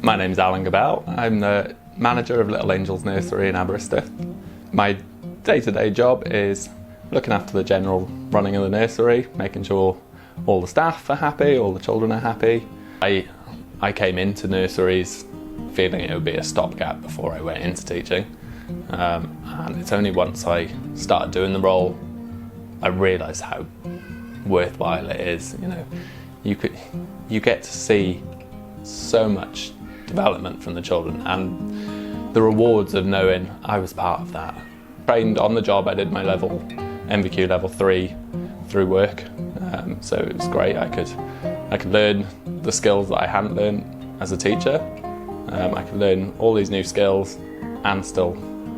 My name's Alan Gbel. I'm the manager of Little Angels Nursery in Aberystwyth. My day-to-day job is looking after the general running of the nursery, making sure all the staff are happy, all the children are happy. I came into nurseries feeling it would be a stopgap before I went into teaching. And it's only once I started doing the role I realised how worthwhile it is. You know, you get to see so much development from the children and the rewards of knowing I was part of that. Trained on the job, I did my MVQ level 3 through work, so it was great. I could learn the skills that I hadn't learned as a teacher. I could learn all these new skills and still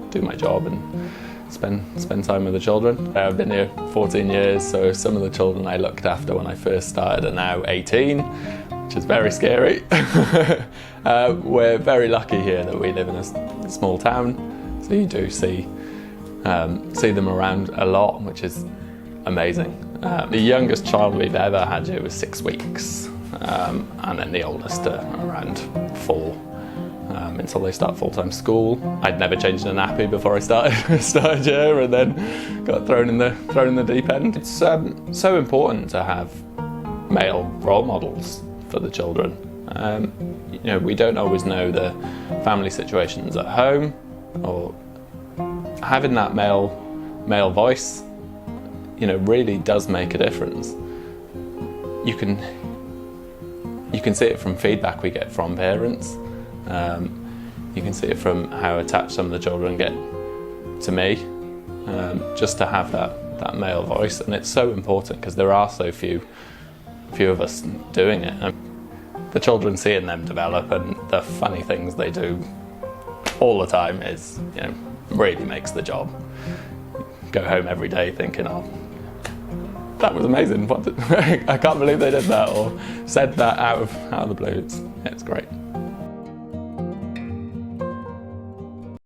do my job and spend time with the children. I've been here 14 years, so some of the children I looked after when I first started are now 18, which is very scary. We're very lucky here that we live in a small town, so you do see them around a lot, which is amazing. The youngest child we've ever had here was 6 weeks, and then the oldest around 4. Until they start full-time school. I'd never changed a nappy before I started here, and then got thrown in the deep end. It's so important to have male role models for the children. You know, we don't always know the family situations at home, or having that male voice, you know, really does make a difference. You can see it from feedback we get from parents. You can see it from how attached some of the children get to me, just to have that male voice, and it's so important because there are so few of us doing it. And the children, seeing them develop and the funny things they do all the time is, you know, really makes the job. Go home every day thinking, oh, that was amazing. I can't believe they did that or said that out of the blue. It's great.